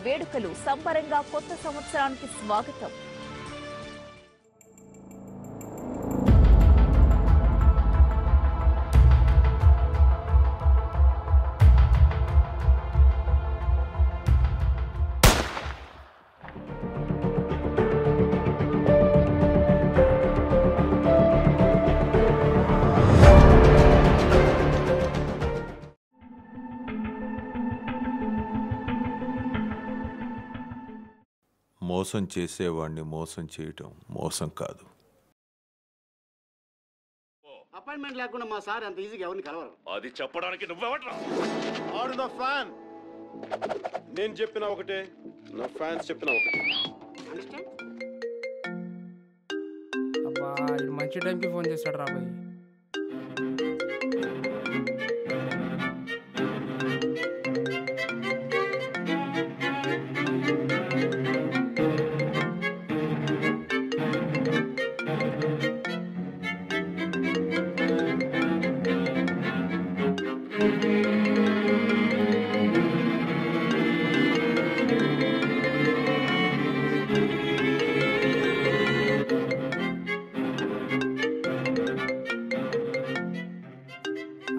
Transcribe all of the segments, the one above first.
వేడుకలు సంబరంగా కొత్త సంవత్సరానికి స్వాగతం. మోసం చేసేవాడిని మోసం చేయటం మోసం కాదు. అపాయింట్మెంట్ లేకుండా మా సార్ అంత ఈజీగా ఎవరిని కలవరు. అది చెప్పడానికి నువ్వెవట్రా? ఆడు నా ఫ్యాన్. నేను చెప్పిన ఒకటే, నా ఫ్యాన్స్ చెప్పిన ఒకటే. అబ్బా ఇది మంచి టైంకి ఫోన్ చేస్తాడు రా బాయ్.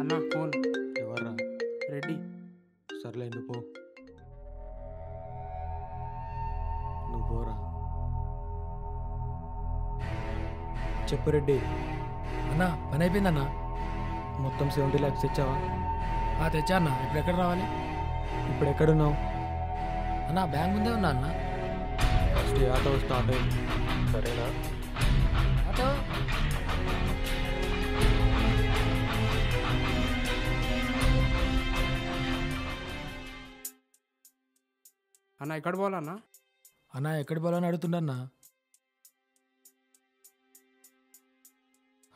అన్నా ఫోన్. ఎవర్రా? రెడ్డి. సర్లే నువ్వు పోరా. చెప్పు రెడ్డి. అన్నా పని అయిపోయిందన్నా. మొత్తం 70 lakhs తెచ్చావా? తెచ్చా అన్న. ఇప్పుడు ఎక్కడ రావాలి? ఇప్పుడు ఎక్కడున్నావు? అన్నా బ్యాంక్ ముందే ఉన్నా అన్న. ఫస్ట్ ఆటో స్టార్ట్ అయింది, సరేనా? ఆటో అన్న ఎక్కడ పోవాలన్నా? అన్నా ఎక్కడికి పోవాలని అడుగుతుండన్నా.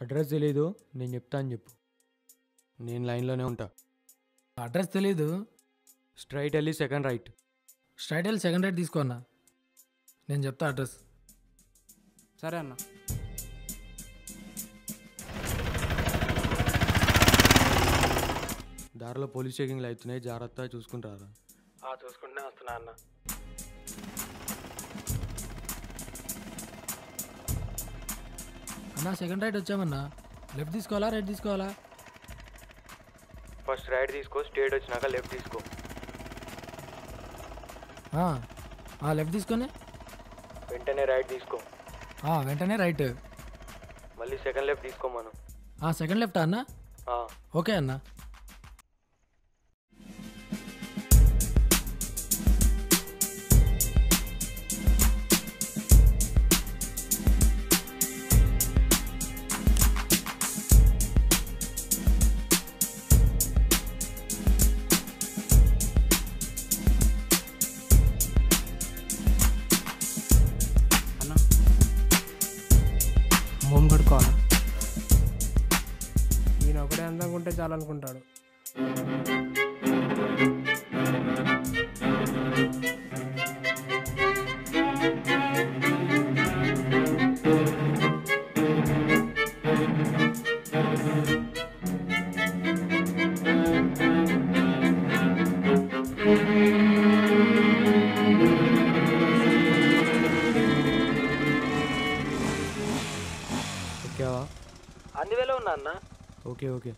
అడ్రస్ తెలీదు, నేను చెప్తా అని చెప్పు. నేను లైన్లోనే ఉంటా. అడ్రస్ తెలీదు. స్ట్రైట్ వెళ్ళి సెకండ్ రైట్. స్ట్రైట్ వెళ్ళి సెకండ్ రైట్ తీసుకో అన్న. నేను చెప్తా అడ్రస్. సరే అన్న. దారిలో పోలీస్ చెకింగ్లు అవుతున్నాయి, జాగ్రత్తగా చూసుకుంటారా? చూసుకుంటే వస్తున్నా అన్న. అన్నా సెకండ్ రైట్ వచ్చామన్నా. లెఫ్ట్ తీసుకోవాలా రైట్ తీసుకోవాలా? ఫస్ట్ రైట్ తీసుకో, స్ట్రైట్ వచ్చినాక లెఫ్ట్ తీసుకో. లెఫ్ట్ తీసుకొని వెంటనే రైట్ తీసుకో. వెంటనే రైట్. మళ్ళీ సెకండ్ లెఫ్ట్ తీసుకో మనం. సెకండ్ లెఫ్టా అన్న? ఓకే అన్న. హోమ్ కడుకోవాలా? ఈయన ఒకటే అందంగా ఉంటే చాలనుకుంటాడు. ఓకేవా? అందువేలో ఉన్నా అన్న. Okay okay.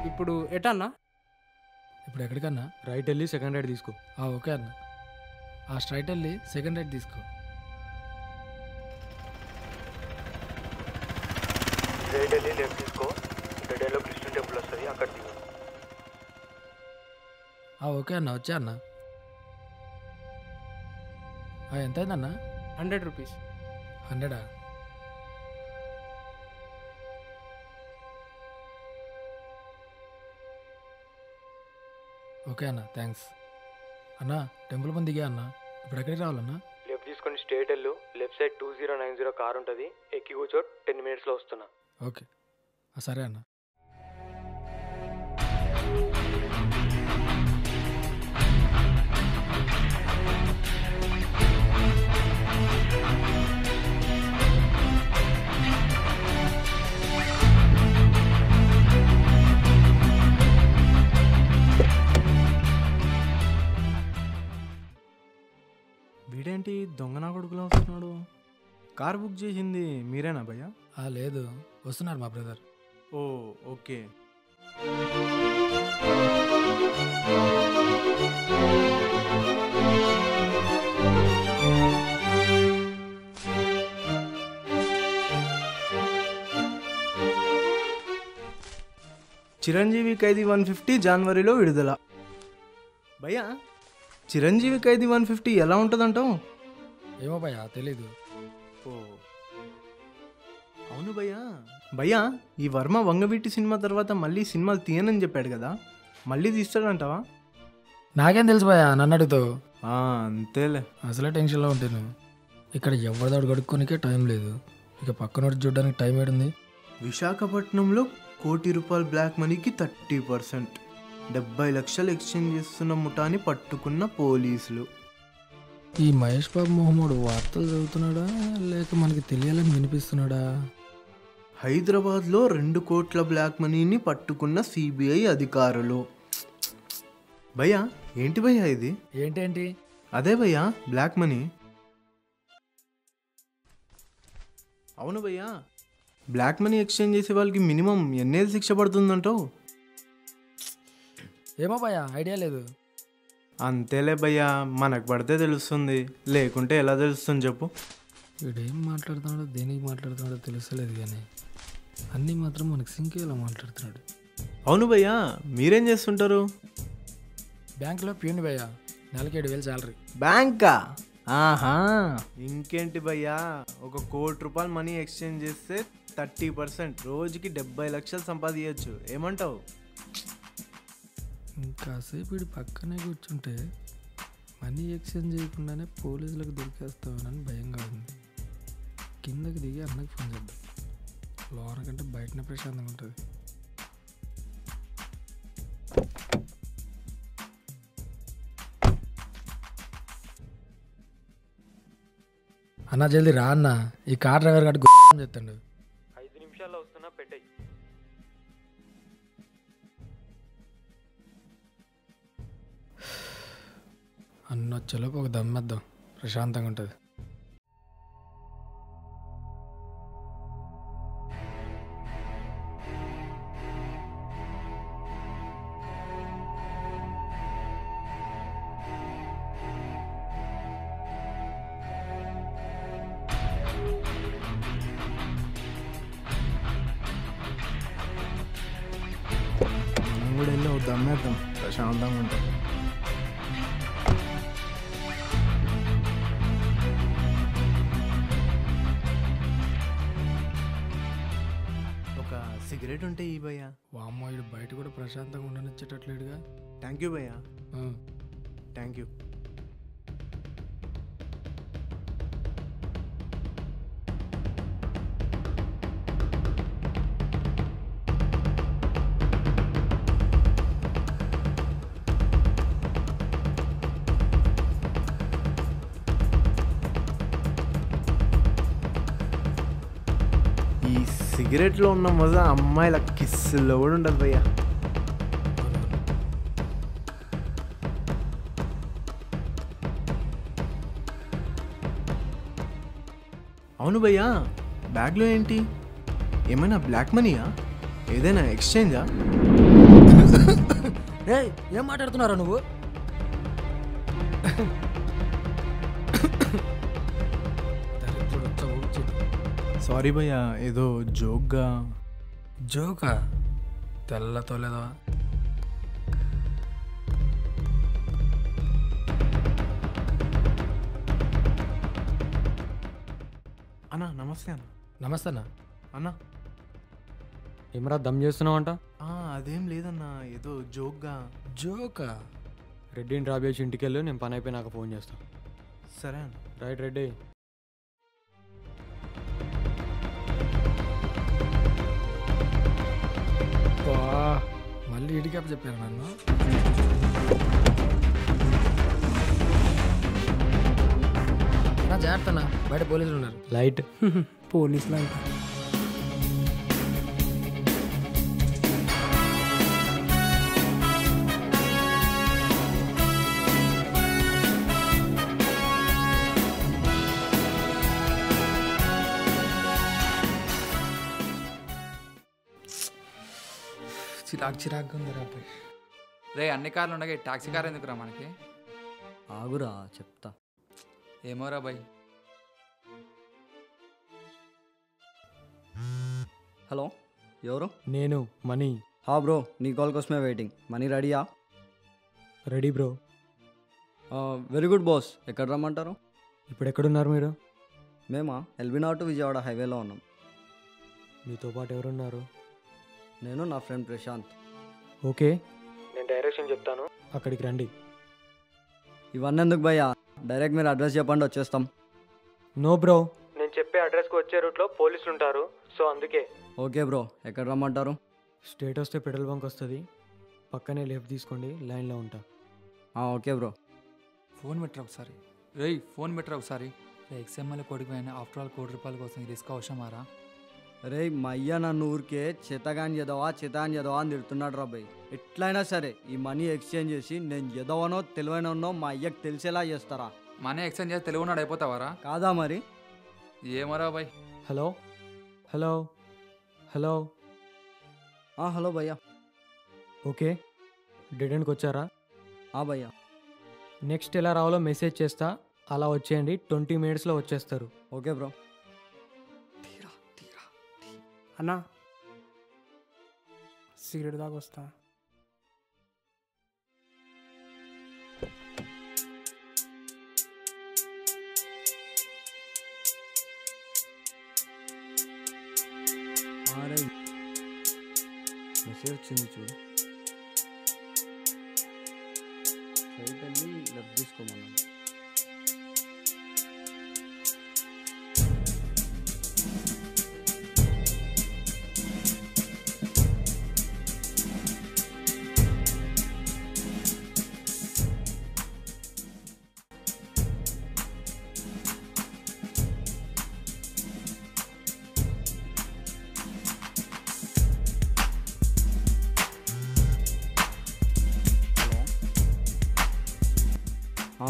ఇప్పుడు ఎటన్నా? ఇప్పుడు ఎక్కడికన్నా? రైట్ వెళ్ళి సెకండ్ రైట్ తీసుకో. ఓకే అన్న. స్ట్రైట్ వెళ్ళి సెకండ్ రైట్ తీసుకో. రైట్ వెళ్ళి లెఫ్ట్ తీసుకో. గడ్డలో కృష్ణ టెంపుల్ వస్తుంది, అక్కడ దిగు. ఓకే అన్న. వచ్చా అన్న. ఎంత అయిందన్న? 100 రూపీస్. 100? ఓకే అన్న, థ్యాంక్స్ అన్న. టెంపుల్ ముందు దిగా అన్న. ఇప్పుడు ఎక్కడికి రావాలన్నా? లెఫ్ట్ తీసుకొని స్ట్రైట్ వెళ్ళు. లెఫ్ట్ సైడ్ 2090 కార్ ఉంటుంది, ఎక్కి కూర్చో. 10 minutesలో వస్తున్నా. ఓకే సరే అన్న. నా కొడుకులో వస్తున్నాడు. కార్ బుక్ చేసింది మీరేనా భయ్యా? లేదు, వస్తున్నారు మా బ్రదర్. ఓ ఓకే. చిరంజీవి ఖైదీ 150 జనవరిలో విడుదల. భయ్యా చిరంజీవి ఖైదీ 150 ఎలా ఉంటుందంటావు? ఏమో భయ్యా తెలీదు. ఓ అవును భయ్యా. భయ్యా ఈ వర్మ వంగవీటి సినిమా తర్వాత మళ్ళీ సినిమాలు తీయనని చెప్పాడు కదా, మళ్ళీ తీస్తాడంటావా? నాకేం తెలుసు భయ్యా, నన్ను అడుగుతావు. అంతేలే. అసలే టెన్షన్లో ఉంటాను. ఇక్కడ ఎవరిదాడు గడుక్కోనికే టైం లేదు, ఇక పక్కనోటి చూడడానికి టైం ఏడుంది. విశాఖపట్నంలో ₹1 కోటి బ్లాక్ మనీకి 30%, 70 లక్షలు ఎక్స్చేంజ్ చేస్తున్న ముఠాని పట్టుకున్న పోలీసులు. ఈ మహేష్ బాబు మొహమ్మడు వార్తలు చదువుతున్నాడా లేక మనకి తెలియాలని వినిపిస్తున్నాడా? హైదరాబాద్లో 2 కోట్ల బ్లాక్ మనీని పట్టుకున్న సిబిఐ అధికారులు. భయ్యా ఏంటి భయ్యా ఇది? ఏంటేంటి? అదే భయ్యా బ్లాక్ మనీ. అవును భయ్యా, బ్లాక్ మనీ ఎక్స్చేంజ్ చేసే వాళ్ళకి మినిమం ఎన్నేళ్ళు శిక్ష పడుతుందంటావు? ఏమో భయ్యా, ఐడియా లేదు. అంతేలే భయ్యా, మనకు పడితే తెలుస్తుంది, లేకుంటే ఎలా తెలుస్తుంది చెప్పు? వీడేం మాట్లాడుతున్నాడో దేనికి మాట్లాడుతున్నాడో తెలుస్తలేదు, కానీ అన్నీ మాత్రం మనకు సింకేలా మాట్లాడుతున్నాడు. అవును భయ్యా, మీరేం చేస్తుంటారు? బ్యాంకులో ప్యూన్ భయ్యా, నెలకి 7,000 శాలరీ. బ్యాంకా? ఆహా, ఇంకేంటి భయ్యా, ₹1 కోటి మనీ ఎక్స్చేంజ్ చేస్తే 30%, రోజుకి 70 లక్షలు సంపాదించచ్చు. ఏమంటావు? ఇంకాసేపు వీడి పక్కనే కూర్చుంటే మనీ ఎక్స్చేంజ్ చేయకుండానే పోలీసులకు దొరికేస్తామని భయంగా ఉంది. కిందకి దిగి అన్నకి ఫోన్ చేద్దాం, లోన కంటే బయటనే ప్రశాంతంగా ఉంటుంది. అన్నా జల్దీ రా అన్న, ఈ కార్ డ్రైవర్ గారు చెప్తాడు. 5 నిమిషాల్లో వస్తున్నా, పెట్టాయి. అన్న వచ్చేలోపు ఒక దమ్మేద్దాం, ప్రశాంతంగా ఉంటుంది. మనం కూడా వెళ్ళి ఒక దమ్మేద్దాం, ప్రశాంతంగా ఉంటుంది. సిగరెట్ ఉంటే ఈ భయ్యా. వామ్మో, వీడు బయట కూడా ప్రశాంతంగా ఉండనిచ్చేటట్లేడుగా. థ్యాంక్ యూ భయ్యా. Thank you. ఈ సిగరెట్లో ఉన్న మజా అమ్మాయిల కిస్సుల్లో కూడా ఉండదు భయ్యా. అవును భయ్యా, బ్యాగ్లో ఏంటి? ఏమైనా బ్లాక్ మనీయా? ఏదైనా ఎక్స్చేంజా? ఏం మాట్లాడుతున్నారా నువ్వు? సారీ భయ్యా, ఏదో జోక్గా. జోకా? తెల్లతో లేదా? అన్నా నమస్తే అన్న. నమస్తే అన్న. అన్నా ఏమరా దమ్ చేస్తున్నావంట? అదేం లేదన్నా, ఏదో జోక్గా. జోకా? రెడ్డిని డ్రాప్ చేసి ఇంటికి వెళ్ళు, నేను పని అయిపోయినాక ఫోన్ చేస్తాను. సరే అన్న. రైట్ రెడ్డి. మళ్ళీ ఇడికప్ చెప్పారు నన్ను. నా జాగ్రత్త, బయట పోలీసులు ఉన్నారు. లైట్ పోలీసులు అంట. చిరాకు ఉంది రాబాయ్. రే అన్ని కార్లు ఉండగా ఈ టాక్సీ కార్ ఎందుకురా మనకి? ఆగురా చెప్తా. ఏమోరా బాయ్. హలో, ఎవరు? నేను మనీ. హా బ్రో, నీ కాల్ కోసమే వెయిటింగ్. మనీ రెడీయా? Ready bro. Very good boss. ఎక్కడ రమ్మంటారు? ఇప్పుడు ఎక్కడున్నారు మీరు? మేమా ఎల్బినా టు విజయవాడ హైవేలో ఉన్నాం. మీతో పాటు ఎవరున్నారు? నేను నా ఫ్రెండ్ ప్రశాంత్. ఓకే, నేను డైరెక్షన్ చెప్తాను, అక్కడికి రండి. ఇవన్నీ ఎందుకు భయ్యా, డైరెక్ట్ మీరు అడ్రస్ చెప్పండి, వచ్చేస్తాం. నో బ్రో, నేను చెప్పే అడ్రస్కి వచ్చే రూట్లో పోలీసులు ఉంటారు, సో అందుకే. ఓకే బ్రో, ఎక్కడ రమ్మంటారు? స్ట్రేట్ వస్తే పెట్రోల్ బంక్ వస్తుంది, పక్కనే లెఫ్ట్ తీసుకోండి, లైన్లో ఉంటా. Okay bro. ఫోన్ పెట్టరా ఒకసారి. రేయ్ ఫోన్ పెట్టరా ఒకసారి. ఎక్స్ఎంఎల్ కోడికి పోయినా ఆఫ్టర్ ఆల్ ₹1 కోసం రిస్క్ అవసరమారా? రే మా అయ్య నన్ను ఊరికే చేతగాని ఎదవా అని తిడుతున్నాడు రా భయ్. ఎట్లయినా సరే ఈ మనీ ఎక్స్చేంజ్ చేసి నేను ఎదవనో తెలివైనో మా అయ్యకి తెలిసేలా చేస్తారా? మనీ ఎక్స్చేంజ్ చేసి తెలుగున్నాడు అయిపోతావారా? కాదా మరి? ఏమోరా bye. Hello hello hello. Hello భయ్యా. ఓకే, డెడ్ ఎండ్కి వచ్చారా? భయ్యా. నెక్స్ట్ ఎలా రావాలో మెసేజ్ చేస్తా, అలా వచ్చేయండి. 20 minutesలో వచ్చేస్తారు. Okay bro. అన్నా సిగరెట్ దాకా వస్తా. మెసేజ్ వచ్చింది చూడు. రైట్ వెళ్ళి లెఫ్ట్ తీసుకోమన్నాను.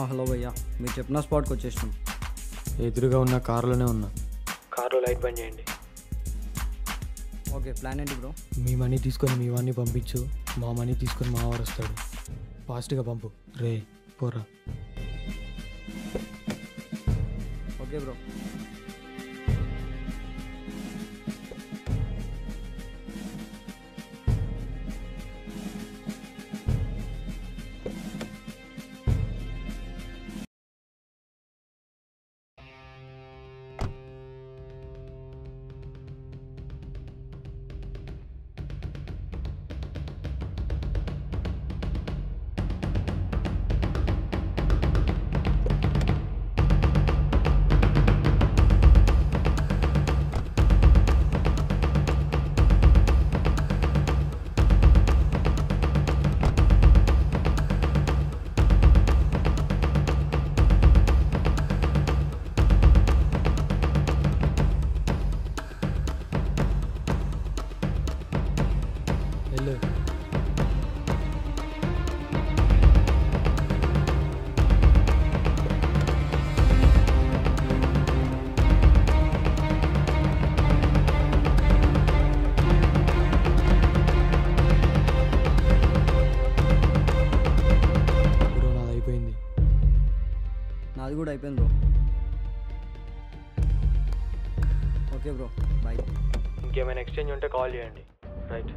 హలో భయ్యా, మీరు చెప్పిన స్పాట్కి వచ్చేసినాం. ఎదురుగా ఉన్న కారులోనే ఉన్నా. కార్లో లైట్ బంద్ చేయండి. ఓకే, ప్లాన్ ఏంటి బ్రో? మీ మనీ తీసుకొని మీ వాడిని పంపించు, మా మనీ తీసుకొని మా వాడు వస్తాడు. ఫాస్ట్గా పంపు. రే పోరా. Okay bro. నాది కూడా అయిపోయింది బ్రో. Okay bro, bye. ఇంకేమైనా ఎక్స్చేంజ్ ఉంటే కాల్ చేయండి. రైట్.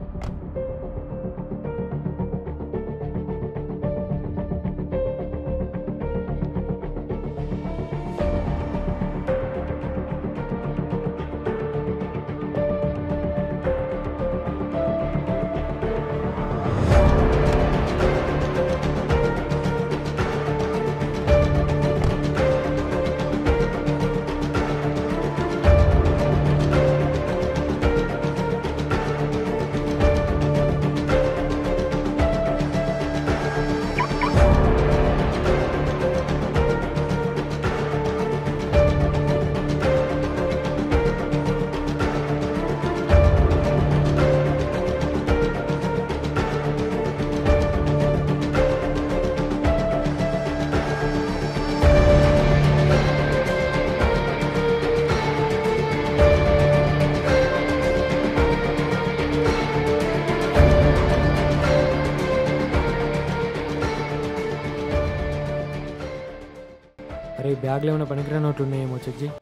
బ్యాగ్లో ఏమైనా పనికిరా నోట్లు ఉన్నాయేమో చెక్ చేయి.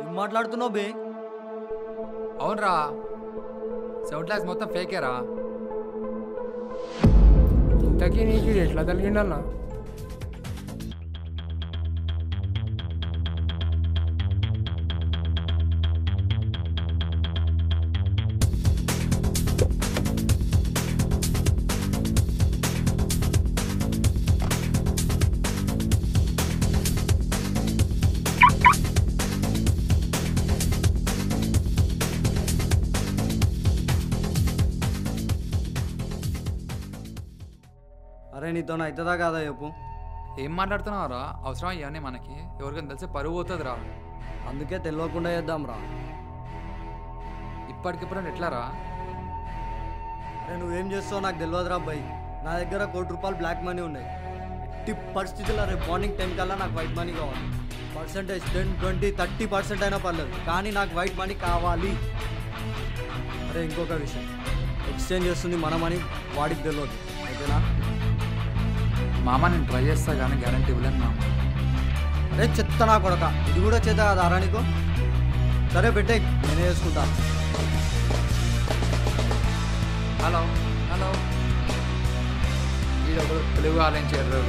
ఏం మాట్లాడుతున్నావు బే? అవునరా 7 lakhs మొత్తం ఫేకేరా. ఇంతకీ నీకు ఎట్లా తగిలిండన్నా? అరే నీతో అవుతుందా కాదా చెప్పు. ఏం మాట్లాడుతున్నావురా? అవసరం ఇవన్నీ మనకి? ఎవరికైనా తెలిసి పరువు పోతుందిరా. అందుకే తెలియకుండా చేద్దాం రా. ఇప్పటికిప్పుడు ఎట్లా రా? అరే నువ్వేం చేస్తావు నాకు తెలియదురా అబ్బాయి. నా దగ్గర ₹1 కోటి బ్లాక్ మనీ ఉన్నాయి. ఎట్టి పరిస్థితుల్లో రేపు మార్నింగ్ 10 కల్లా నాకు వైట్ మనీ కావాలి. పర్సంటేజ్ 10, 20, 30% అయినా పర్లేదు, కానీ నాకు వైట్ మనీ కావాలి. అరే ఇంకొక విషయం, ఎక్స్చేంజ్ చేస్తుంది మన మనీ, వాడికి తెలియదు, ఓకేనా? మామ నేను ట్రై చేస్తా కానీ గ్యారంటీ ఇవ్వలేను మామ. అరే చెత్త నా కొడక, ఇది కూడా చేత కదా అరా నీకు? సరే పెట్టే, నేనే చేసుకుంటా. హలో హలో, వీడొకడు తెలుగు ఆలోచించారు.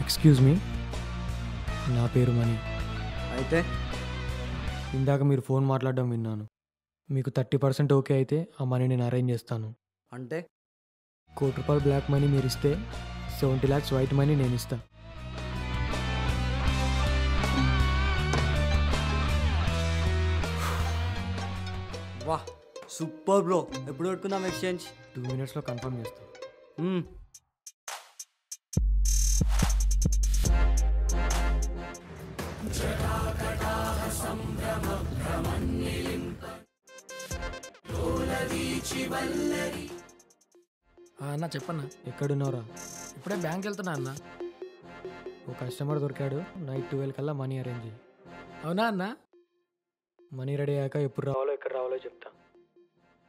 ఎక్స్క్యూజ్ మీ, నా పేరు మనీ. అయితే ఇందాక మీరు ఫోన్ మాట్లాడడం విన్నాను. మీకు 30% ఓకే అయితే ఆ మనీ నేను అరేంజ్ చేస్తాను. అంటే ₹1 కోటి బ్లాక్ మనీ మీరు ఇస్తే 70 lakhs వైట్ మనీ నేను ఇస్తా. వా సూపర్ బ్రో. ఎప్పుడు పెట్టుకుందాం ఎక్స్చేంజ్? 2 minutesలో కన్ఫర్మ్ చేస్తాను. అన్న చెప్పన్నా. ఎక్కడున్నారా? ఇప్పుడే బ్యాంక్ వెళ్తున్నా అన్న. ఓ కస్టమర్ దొరికాడు, నైట్ 12 కల్లా మనీ అరేంజ్ చేయి. అవునా అన్న? మనీ రెడీ అయ్యాక ఎప్పుడు రావాలో ఎక్కడ రావాలో చెప్తా.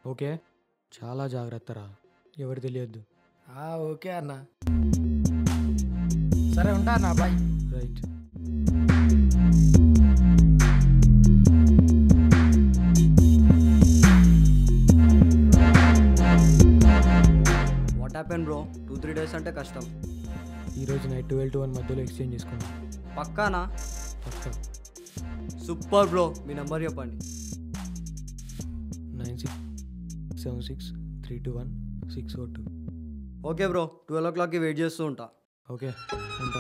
ఓకే, చాలా జాగ్రత్త రా, ఎవరు తెలియద్దు. ఓకే అన్న. సరే ఉంటా అన్న, bye. Right. What happen bro? 2-3 days అంటే కష్టం. ఈరోజు నైట్ 12 to 1 మధ్యలో ఎక్స్చేంజ్ చేసుకున్నాం. పక్కానా? పక్కా. సూపర్ బ్రో, మీ నెంబర్ చెప్పండి. 9676321602. ఓకే బ్రో, 12 o'clockకి వెయిట్ చేస్తూ ఉంటా. ఓకే ఉంటా.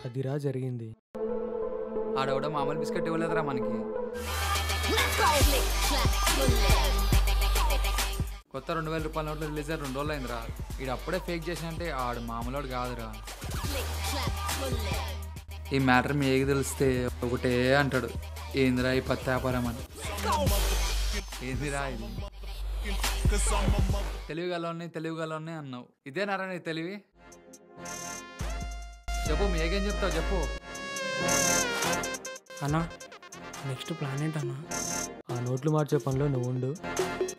అదిరా జరిగింది. ఆడవిడ మామూలు బిస్కెట్ ఇవ్వలేదురా మనకి. కొత్త 2000 రూపాయల నోట్లు రిలీజ్ అయ్యి 2 రోజులు అయిందిరా. ఈడు అప్పుడే ఫేక్ చేసినంటే ఆడు మామూలు కాదురా. ఈ మ్యాటర్ మీ ఏకి తెలిస్తే ఒకటే అంటాడు, ఏందిరా ఈ పత్తి వ్యాపారం అని. ఏందిరా ఇది? తెలివిగలనే అన్నావు. ఇదేనారా నీ తెలివి? చెప్పు, మీ ఏకేం చెప్తావు చెప్పు. అన్నా నెక్స్ట్ ప్లాన్ ఏంటన్నా? ఆ నోట్లు మార్చే పనిలో నువ్వు ఉండు,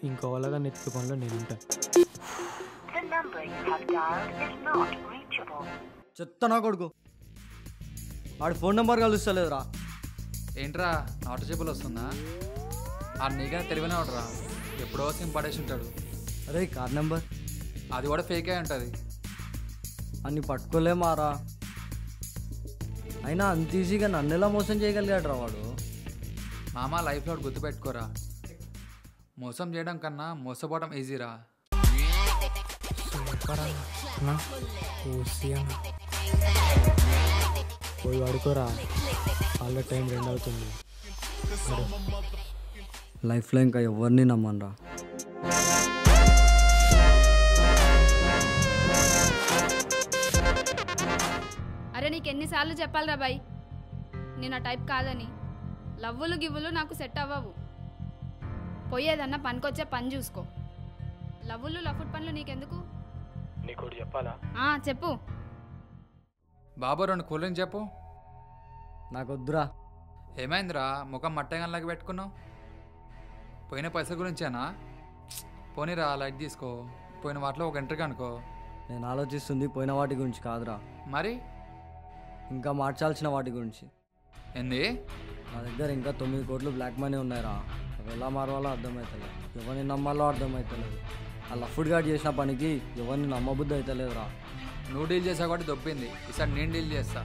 ఇంకో వాళ్ళగా నెత్తి పనిలో నేను ఉంటా. చెత్త నా కొడుకు, వాడి ఫోన్ నెంబర్ కలుస్తలేదురా. ఏంట్రా నాట్ రీచబుల్ వస్తుందా? ఆ నీకనే తెలివినే ఉండరా, ఎప్పుడో సిమ్ పడేసి ఉంటాడు. అరే కార్ నెంబర్ అది కూడా ఫేక్ అయి ఉంటుంది. అన్ని పట్టుకోలేమారా. అయినా అంత ఈజీగా నన్ను ఎలా మోసం చేయగలిగాడు రా వాడు. మామ లైఫ్లో గుర్తుపెట్టుకోరా, మోసం చేయడం కన్నా మోసపోవడం ఈజీరా. పోయి వాడుకోరా, వాళ్ళ టైం 2 అవుతుంది. లైఫ్లో ఇంకా ఎవరిని నమ్మనరా. అరే నీకు ఎన్నిసార్లు చెప్పాలిరా బాయ్, నేను ఆ టైప్ కాదని. లవ్వులు గివ్వులు నాకు సెట్ అవ్వవు. పోయేదన్నా పనికొచ్చే పని చూసుకో. లవ్వులు లఫుట్ పనులు నీకెందుకు? నీకోటి చెప్పాలా? చెప్పు. బాబు 2 కూల్ డ్రింక్ చెప్పు. నాకొద్దురా. ఏమైందిరా ముఖం మట్టగంలాగా పెట్టుకున్నావు? పోయిన పైసల గురించేనా? పోనీరా లైట్ తీసుకో. పోయిన వాటిలో ఒక ఎంట్రీ అనుకో. నేను ఆలోచిస్తుంది పోయిన వాటి గురించి కాదురా, మరి ఇంకా మార్చాల్సిన వాటి గురించి. ఏంది? నా దగ్గర ఇంకా 9 కోట్లు బ్లాక్ మనీ ఉన్నాయిరా. అవి ఎలా మారవాలో అర్థమవుతలేదు, ఎవరిని నమ్మాలో అర్థమవుతలేదు. ఆ లఫ్డ్ గార్డ్ చేసిన పనికి ఎవరిని నమ్మబుద్ధి అవుతలేదురా. నువ్వు డీల్ చేసావు కాబట్టి దొబ్బింది. ఈసారి నేను డీల్ చేస్తా.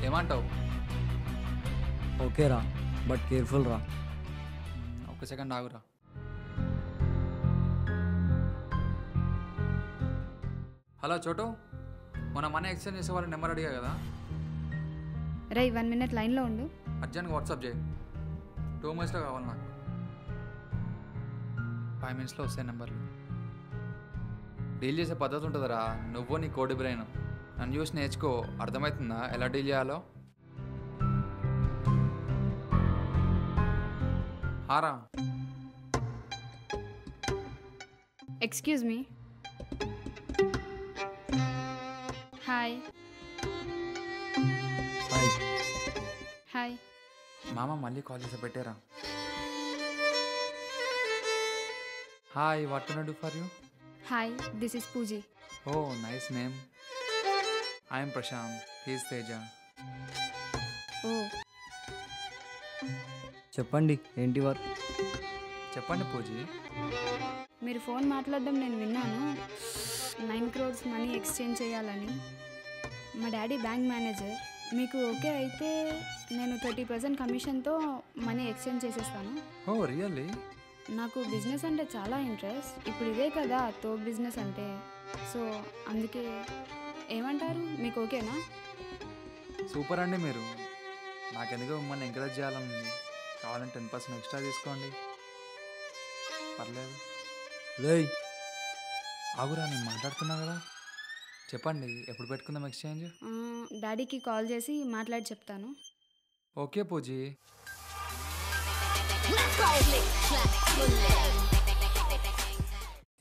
ఏమంటావు? ఓకేరా, బట్ కేర్ఫుల్ రా. ఒక సెకండ్ ఆగురా. హలో చోటు, మొన్న మనీ ఎక్స్చేంజ్ చేసే వాళ్ళ నెంబర్ అడిగా కదా. రే 1 minute లైన్లో ఉండు. అర్జెంట్గా వాట్సాప్ చేయి. 2 minutesలో కావాలి నాకు. 5 minutesలో వస్తాయి నెంబర్లు. డీల్ చేసే పద్ధతి ఉంటుందిరా. నువ్వు నీ కోడి బ్రెయిన్ నన్ను చూసి నేర్చుకో. అర్థమవుతుందా ఎలా డీల్ చేయాలో? హారా. Excuse me. Hi. Hi. Hi. మామ మళ్ళీ కాల్ చేసి పెట్టారా? Hi, what can I do for you? Hi, this is Pooji. Oh nice name. I'm Prashanth, he's Teja. Oh చెప్పండి, ఏంటి వర్క్? చెప్పండి పూజీ. మీరు ఫోన్ మాట్లాడడం నేను విన్నాను. 9 crores మనీ ఎక్స్చేంజ్ చేయాలని. మా డాడీ బ్యాంక్ మేనేజర్. మీకు ఓకే అయితే నేను 30% కమిషన్తో మనీ ఎక్స్చేంజ్ చేసేస్తాను. ఓ రియల్లీ? నాకు బిజినెస్ అంటే చాలా ఇంట్రెస్ట్. ఇప్పుడు ఇదే కదా తో బిజినెస్ అంటే. సో అందుకే ఏమంటారు, మీకు ఓకేనా? సూపర్ అండి మీరు. నాకెందుకో మిమ్మల్ని ఎంకరేజ్ చేయాలని. కావాలంటే 10% ఎక్స్ట్రా తీసుకోండి, పర్లేదు. రేయ్ ఆగురా, నేను మాట్లాడుతున్నా కదా. చెప్పండి, ఎప్పుడు పెట్టుకుందాం ఎక్స్చేంజ్? డాడీకి కాల్ చేసి మాట్లాడి చెప్తాను. ఓకే పూజీ.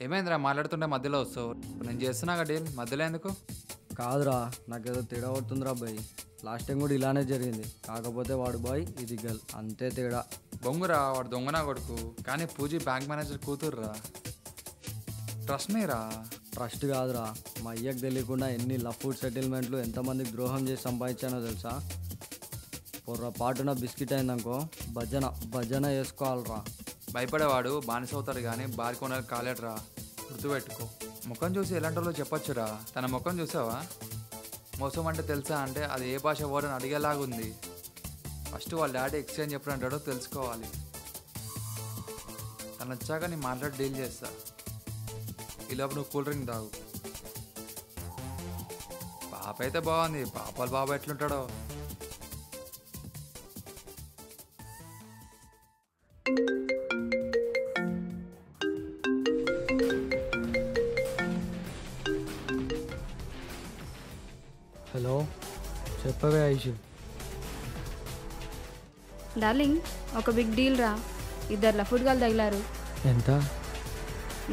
ఏమైందిరా మాట్లాడుతుంటే మధ్యలో వస్తావు? నేను చేస్తున్నా డీల్, మధ్యలో ఎందుకు? కాదురా, నాకేదో తేడా పడుతుందిరా బాయ్. లాస్ట్ టైం కూడా ఇలానే జరిగింది. కాకపోతే వాడు బాయ్, ఇది గర్ల్, అంతే తేడా. బొంగురా, వాడు దొంగనా కొడుకు. కానీ పూజీ బ్యాంక్ మేనేజర్ కూతురురా. ట్రస్ట్ మీరా? ట్రస్ట్ కాదురా, మా అయ్యకు తెలియకుండా ఎన్ని లఫ్డ్ సెటిల్మెంట్లు ఎంతమందికి ద్రోహం చేసి సంపాదించానో తెలుసా? పొర్రపాటున బిస్కెట్ అయిందనుకో భజన భజన వేసుకోవాలరా. భయపడేవాడు బానిస అవుతాడు కానీ బారి కొనాలి కాలేడురా. గుర్తుపెట్టుకో. ముఖం చూసి ఎలాంటి వాళ్ళు చెప్పొచ్చురా. తన ముఖం చూసావా? మోసం అంటే తెలుసా అంటే అది ఏ భాష వర్డ్ అని అడిగేలాగుంది. ఫస్ట్ వాళ్ళ డాడీ ఎక్స్చేంజ్ ఎప్పుడు అంటాడో తెలుసుకోవాలి. తను వచ్చాక నేను మాట్లాడి డీల్ చేస్తా. ఇలా నువ్వు కూల్ డ్రింక్ తాగు. పాప అయితే బాగుంది, పాపాల బాబు ఎట్లుంటాడో. హలో, చెప్పవే ఐషు. డార్లింగ్, ఒక బిగ్ డీల్ రా. 2 లఫుడ్ గాలు తగిలారు. ఎంత?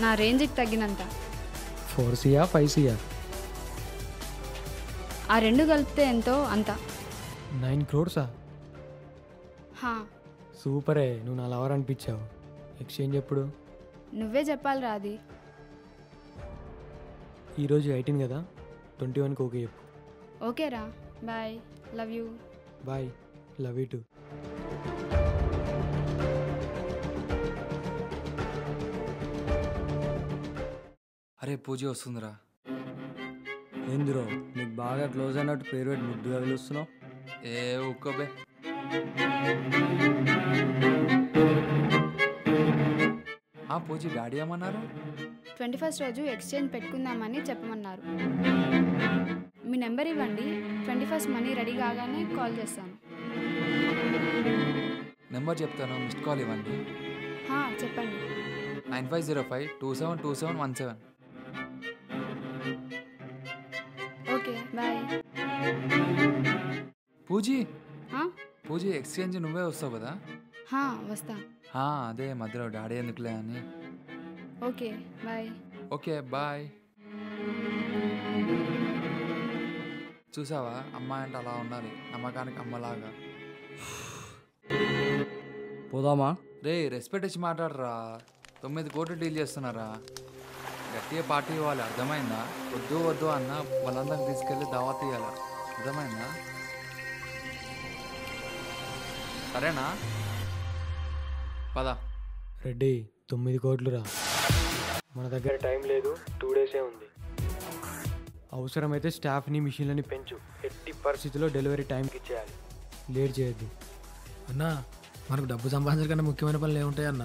నా రేంజ్కి తగ్గినంత. 4C 5C? ఆ 2 కలిపితే ఎంతో అంత. 9 crores? హా. సూపరే, నువ్వు నా లవర్ అనిపించావు. ఎక్స్చేంజ్ ఎప్పుడు? నువ్వే చెప్పాలిరా అది. ఈరోజు 18 కదా, 21కి ఓకే చెప్పు. ఓకేరా, bye, love you. Bye, love you too. అరే పూజీ వస్తుందిరా. ఏందిరో నీకు బాగా క్లోజ్ అయినట్టు పేరు పెట్టి ముద్దుగా పిలుస్తున్నావు? ఏ ఊకోబే. పూజీ డాడీ ఏమన్నారు? 21st రోజు ఎక్స్చేంజ్ పెట్టుకుందామని చెప్పమన్నారు. మీ నెంబర్ ఇవ్వండి, 21st మనీ రెడీ కాగానే కాల్ చేస్తాను. నెంబర్ చెప్తాను, మిస్డ్ కాల్ ఇవ్వండి. చెప్పండి. 9505272717. Okay, bye. Pooji Pooja exchange నువ్వే వస్తావు కదా? వస్తా. అదే మధ్యలో డాడీ ఎందుకులే అని. Okay bye. Okay bye. చూసావా, అమ్మాయి అంటే అలా ఉండాలి, నమ్మకానికి అమ్మలాగా. పోదామా? రే రెస్పెక్ట్ ఇచ్చి మాట్లాడరా. 9 కోట్లు డీల్ చేస్తున్నారా, గట్టిగా పార్టీ ఇవ్వాలి, అర్థమైందా? వద్దు వద్దు అన్న వాళ్ళందరినీ తీసుకెళ్ళి దావత్ ఇవ్వాలి, అర్థమైందా? సరేనా? పద. రెడ్డి 9 కోట్లు రా. మన దగ్గర టైం లేదు, 2 డేసే ఉంది. అవసరమైతే స్టాఫ్ని మిషన్లని పెంచు. ఎట్టి పరిస్థితిలో డెలివరీ టైంకి ఇచ్చేయాలి, లేట్ చేయొద్దు. అన్నా మనకు డబ్బు సంపాదించడం కన్నా ముఖ్యమైన పనులు ఏముంటాయి అన్న?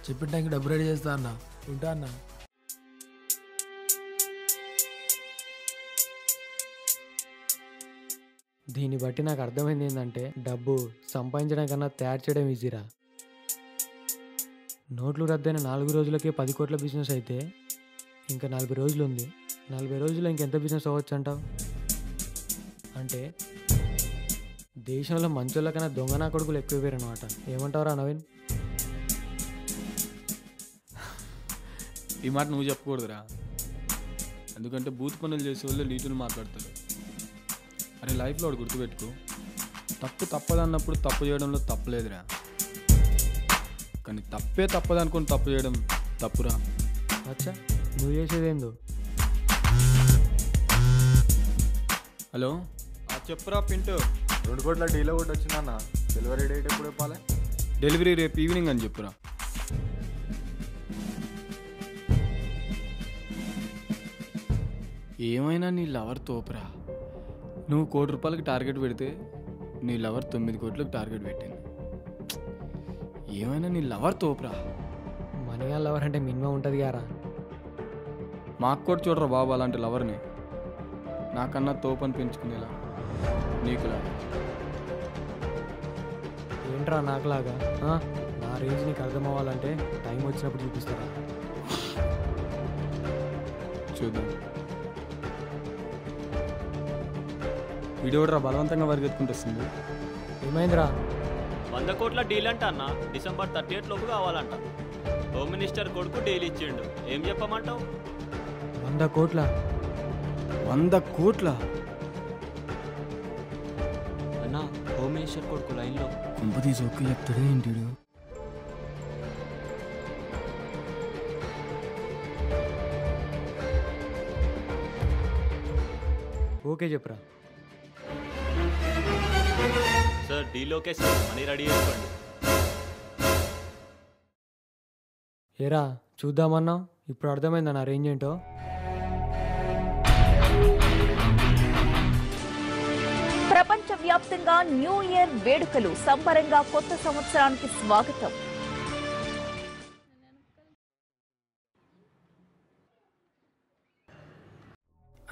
చెప్పిన టైంకి డబ్బు రెడీ చేస్తా అన్న. ఉంటా అన్న. దీన్ని బట్టి నాకు అర్థమైంది ఏంటంటే డబ్బు సంపాదించడం కన్నా తయారు చేయడం ఈజీరా. నోట్లు రద్దయిన 4 రోజులకే 10 కోట్ల బిజినెస్ అయితే ఇంకా 40 రోజులు ఉంది. 40 రోజుల్లో ఇంకెంత బిజినెస్ అవ్వచ్చు అంటావు? అంటే దేశంలో మంచోళ్ళ కన్నా దొంగనా కొడుకులు ఎక్కువైపోయారు అనమాట. ఏమంటావురా నవీన్? ఈ మాట నువ్వు చెప్పకూడదురా, ఎందుకంటే బూత్ పనులు చేసే వాళ్ళు నీతులు మాట్లాడతారు. అరే లైఫ్లో ఒకటి గుర్తుపెట్టుకో, తప్పదన్నప్పుడు తప్పు చేయడంలో తప్పులేదురా, కానీ తప్పదనుకుని తప్పు చేయడం తప్పురా. అచ్చా, నువ్వు చేసేదేందో. హలో చెప్పురా పింటూ. 2 కోట్ల డీలో కూడా వచ్చిందన్న. డెలివరీ డేట్ ఎప్పుడు చెప్పాలి? డెలివరీ రేపు ఈవినింగ్ అని చెప్పురా. ఏమైనా నీ లవర్ తోపురా. నువ్వు 1 కోటి రూపాయలకి టార్గెట్ పెడితే నీ లవర్ 9 కోట్లకు టార్గెట్ పెట్టింది. ఏమైనా నీ లవర్ తోపురా. మనీగా లవర్ అంటే మినిమం ఉంటుంది గారా. మాకు కూడా చూడరా బాబు అలాంటి లవర్ని. నాకన్నా తోపని పెంచుకునేలా నీకులా. ఏంట్రా నాకులాగా? నా రేంజ్ నీకు అర్థం అవ్వాలంటే టైం వచ్చినప్పుడు చూపిస్తారా? చూద్దాం. వీడియోడ్రా బలవంతంగా పరిగెత్తుకుంటొస్తుంది. ఏమైందిరా? 100 కోట్ల డీల్ అంట అన్న. డిసెంబర్ 30 లోపు కావాలంట. హోమ్ మినిస్టర్ కొడుకు డీల్ ఇచ్చిండు. ఏం చెప్పమంటావు? 100 కోట్ల? 100 కోట్ల అన్నా, హోమ్ మినిస్టర్ కొడుకు లైన్లో. కుంప తీసి ఒక్క చెప్తాడే ఏంటి? ఓకే చెప్పురా. Sir deal okay sir, money ready చేసుకోండి. ఏరా చూద్దామన్నావు, ఇప్పుడు అర్థమైందా నా రేంజ్ ఏంటో? ప్రపంచవ్యాప్తంగా న్యూ ఇయర్ వేడుకలు సంబరంగా కొత్త సంవత్సరానికి స్వాగతం.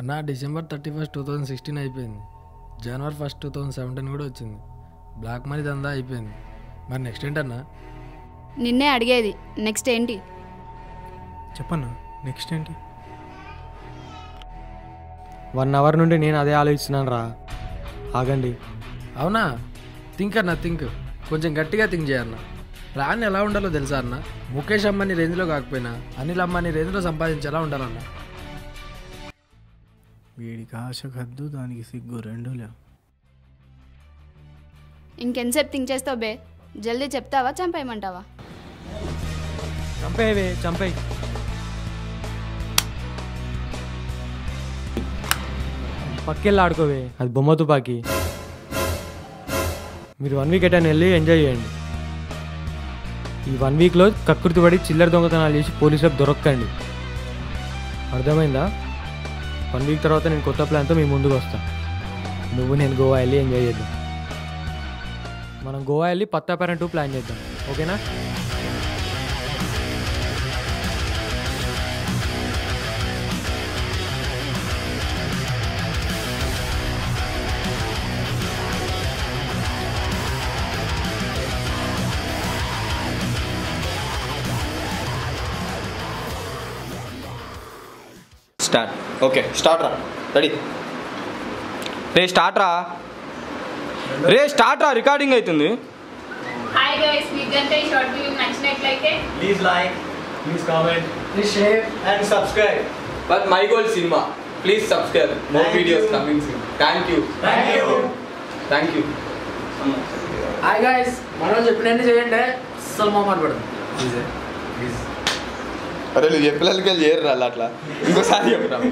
అన్న డిసెంబర్ 31, 2016 అయిపోయింది. జనవరి 1, 2017 కూడా వచ్చింది. బ్లాక్ మనీ దందా అయిపోయింది. మరి నెక్స్ట్ ఏంటన్నా? నిన్నే అడిగేది, నెక్స్ట్ ఏంటి చెప్పన్నా. నెక్స్ట్ ఏంటి? 1 అవర్ నుండి నేను అదే ఆలోచిస్తున్నాను రా. ఆగండి. అవునా? థింక్ అన్న, థింక్. కొంచెం గట్టిగా థింక్ చేయన్న. ప్లాన్ ఎలా ఉండాలో తెలుసా అన్న? ముఖేష్ అంబానీ రేంజ్లో కాకపోయినా అనిల్ అంబానీ రేంజ్లో సంపాదించేలా ఉండాలన్న. వీడికి ఆశ కద్దు, దానికి సిగ్గు, 2 లేవు. ఇంకెంతసేపు థింక్ చేస్తావు బే? జల్దీ చెప్తావా, చంపేయమంటావా? చంపేవే, చంపేయి. పక్కెళ్ళి ఆడుకోవే, అది బొమ్మ తుపాకి. మీరు 1 వీక్ ఎటైనా వెళ్ళి ఎంజాయ్ చేయండి. ఈ 1 వీక్లో కక్కుర్తి పడి చిల్లర దొంగతనాలు చేసి పోలీసులకు దొరక్కండి, అర్థమైందా? 1 వీక్ తర్వాత నేను కొత్త ప్లాన్తో మీ ముందుకు వస్తాను. నువ్వు నేను గోవా వెళ్ళి ఎంజాయ్ చేద్దాం. మనం గోవా వెళ్ళి పత్తాపారం 2 ప్లాన్ చేద్దాం, ఓకేనా? స్టార్ట్. ఓకే స్టార్ట్ రా. రెడీ? రే స్టార్ట్ రా. రే స్టార్ట్ రా, రికార్డింగ్ అవుతుంది. హాయ్ గైస్, మీకు గంట ఈ షార్ట్ ఫిల్మ్ నచ్చినట్లయితే please like, please comment, please share and subscribe. But my goal cinema, please subscribe. More videos coming soon. Thank you. Hi guys, మనం చెప్పినట్టు చేయండి, అస్సలు మొహమాట పడదు. అరే నువ్వు చెప్పిన చేయరు అట్లా ఇంకోసారి చెప్తాం.